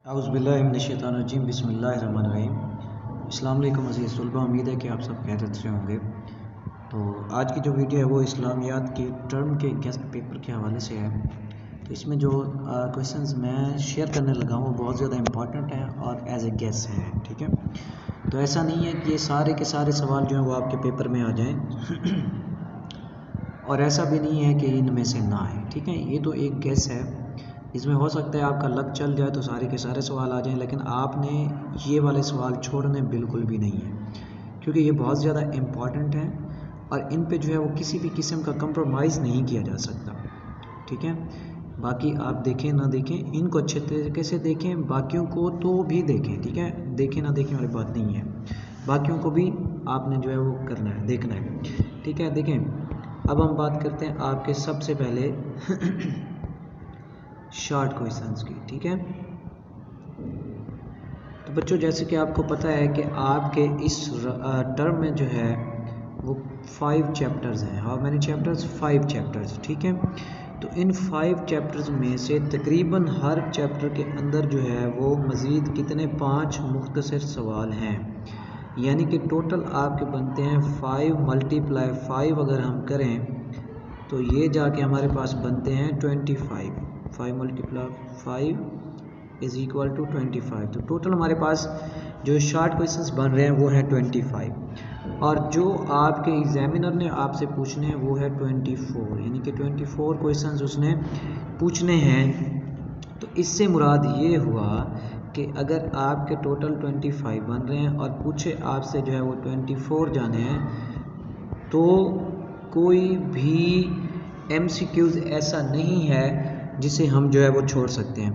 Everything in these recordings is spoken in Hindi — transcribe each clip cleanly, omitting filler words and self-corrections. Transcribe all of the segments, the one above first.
औज़ुबिल्लाहिमिनश्शैतानिर्रजीम बिस्मिल्लाहिर्रहमानिर्रहीम। अस्सलाम वालेकुम अज़ीज़ तलबा, उम्मीद है कि आप सब खैरियत से होंगे। तो आज की जो वीडियो है वो इस्लामियात के टर्म के गेस्ट पेपर के हवाले से है। तो इसमें जो क्वेश्चंस मैं शेयर करने लगा हूँ वो बहुत ज़्यादा इंपॉर्टेंट हैं और एज ए गेस हैं, ठीक है। तो ऐसा नहीं है कि ये सारे के सारे सवाल जो हैं वो आपके पेपर में आ जाएँ और ऐसा भी नहीं है कि इनमें से ना आए, ठीक है। ये तो एक गेस है, इसमें हो सकता है आपका लक चल जाए तो सारे के सारे सवाल आ जाएं, लेकिन आपने ये वाले सवाल छोड़ने बिल्कुल भी नहीं है, क्योंकि ये बहुत ज़्यादा इम्पॉर्टेंट हैं और इन पे जो है वो किसी भी किस्म का कंप्रोमाइज़ नहीं किया जा सकता, ठीक है। बाकी आप देखें ना देखें, इनको अच्छे तरीके से देखें, बाकियों को तो भी देखें, ठीक है। देखें ना देखें वाली बात नहीं है, बाकियों को भी आपने जो है वो करना है, देखना है, ठीक है। देखें, अब हम बात करते हैं आपके सबसे पहले शॉर्ट क्वेश्चंस की, ठीक है। तो बच्चों, जैसे कि आपको पता है कि आपके इस टर्म में जो है वो 5 चैप्टर्स हैं। How many chapters? 5 चैप्टर्स, ठीक है। तो इन 5 चैप्टर्स में से तकरीबन हर चैप्टर के अंदर जो है वो मज़ीद कितने 5 मुख्तसर सवाल हैं, यानी कि टोटल आपके बनते हैं 5 × 5 अगर हम करें तो ये जाके हमारे पास बनते हैं 25। 5 × 5 = 25। तो टोटल हमारे पास जो शॉर्ट क्वेश्चंस बन रहे हैं वो है 25, और जो आपके एग्जामिनर ने आपसे पूछने हैं वो है 24, यानी कि 24 क्वेश्चंस उसने पूछने हैं। तो इससे मुराद ये हुआ कि अगर आपके टोटल 25 बन रहे हैं और पूछे आपसे जो है वो 24 जाने हैं, तो कोई भी MCQs ऐसा नहीं है जिसे हम जो है वो छोड़ सकते हैं।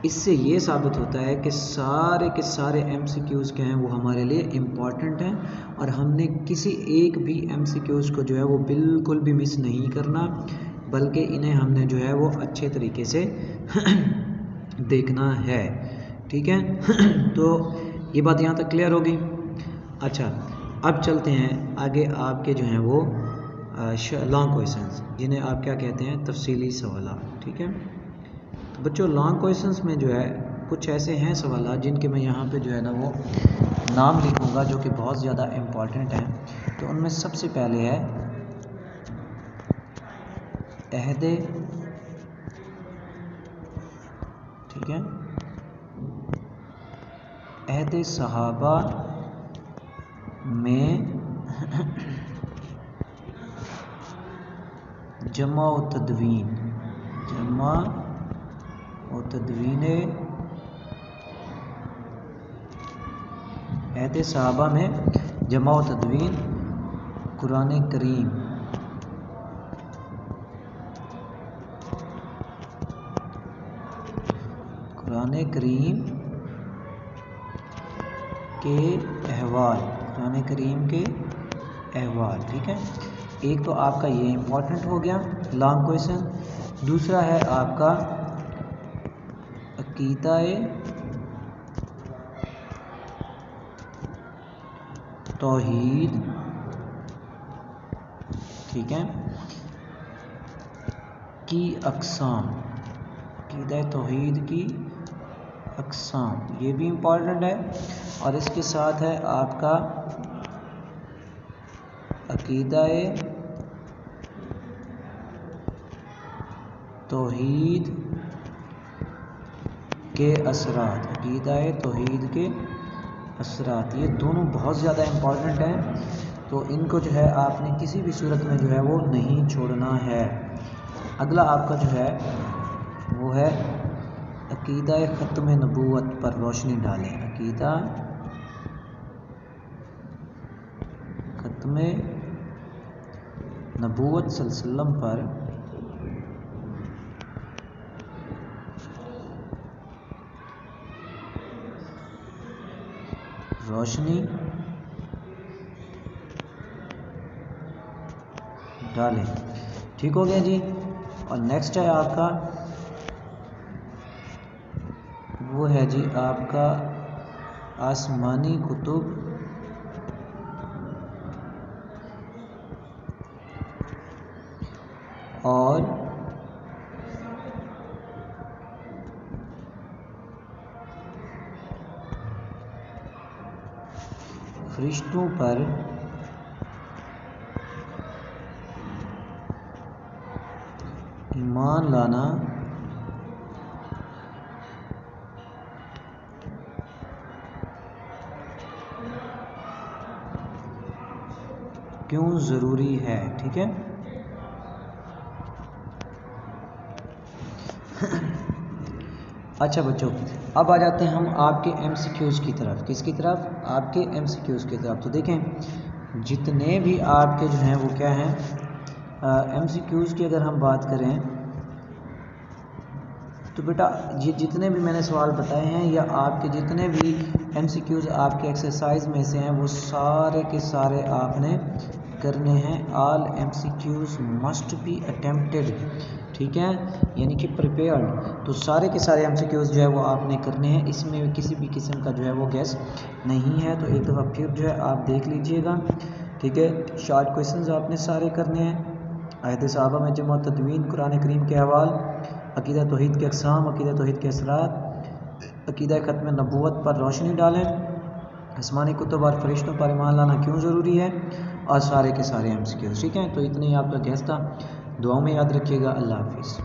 इससे ये साबित होता है कि सारे के सारे MCQs क्या हैं वो हमारे लिए इम्पॉर्टेंट हैं, और हमने किसी एक भी MCQs को जो है वो बिल्कुल भी मिस नहीं करना, बल्कि इन्हें हमने जो है वो अच्छे तरीके से देखना है, ठीक है। तो ये बात यहाँ तक क्लियर होगी। अच्छा, अब चलते हैं आगे। आपके जो हैं वो लॉन्ग क्वेश्चंस, जिन्हें आप क्या कहते हैं, तफसीली सवाल, ठीक है। तो बच्चों, लॉन्ग क्वेश्चंस में जो है कुछ ऐसे हैं सवाल जिनके मैं यहाँ पे जो है ना वो नाम लिखूँगा, जो कि बहुत ज़्यादा इम्पॉर्टेंट हैं। तो उनमें सबसे पहले है अहदे, ठीक है, अहदे सहाबा में जमा व तदवीन, जमा व तदवीन, अहदे सहाबा में जमा व तदवीन कुरान करीम, कुरान करीम के अहवाल, कुरान करीम के अहवाल, ठीक है। एक तो आपका ये इम्पोर्टेंट हो गया लॉन्ग क्वेश्चन। दूसरा है आपका अकीदाए तौहीद, ठीक है, की अक़साम, अकीदाए तौहीद की अक़साम, ये भी इम्पोर्टेंट है। और इसके साथ है आपका अकीदाए तौहीद के असरात, अकीदाए तौहीद के असरात, ये दोनों बहुत ज़्यादा इम्पॉर्टेंट हैं। तो इनको जो है आपने किसी भी सूरत में जो है वो नहीं छोड़ना है। अगला आपका जो है वो है अकीदाए ख़त्म नबूवत पर रोशनी डालें, अकीदा ख़त्म नबूवत सल्लल्लाहु अलैहि वसल्लम पर रोशनी डालें, ठीक हो गया जी। और नेक्स्ट है आपका वो है जी आपका आसमानी कुतुब और फरिश्तों पर ईमान लाना क्यों ज़रूरी है। ठीक है, अच्छा बच्चों, अब आ जाते हैं हम आपके MCQs की तरफ। किसकी तरफ? आपके MCQs की तरफ। तो देखें, जितने भी आपके जो हैं वो क्या हैं, MCQs की अगर हम बात करें तो बेटा ये जितने भी मैंने सवाल बताए हैं या आपके जितने भी MCQs आपके एक्सरसाइज में से हैं वो सारे के सारे आपने करने हैं। All MCQs must be attempted. ठीक है, यानी कि प्रिपेयर्ड। तो सारे के सारे MCQs जो है वो आपने करने हैं, इसमें किसी भी किस्म का जो है वो गैस नहीं है। तो एक दफ़ा फिर जो है आप देख लीजिएगा। ठीक है, शॉर्ट क्वेश्चंस आपने सारे करने हैं। आयत सहाबा में जमा, तदवीन, कुरान करीम के हवाल, अकीदा तौहीद के अक़साम, अकीदा तौहीद के असरात, अकीदा ख़त्म नबूवत पर रोशनी डालें, आसमानी कुतुब और फरिश्तों पर ईमान लाना क्यों ज़रूरी है, और सारे के सारे MCQs। ठीक है, तो इतने ही आपका गैस था। दुआओं में याद रखिएगा। अल्लाह हाफ़िज़।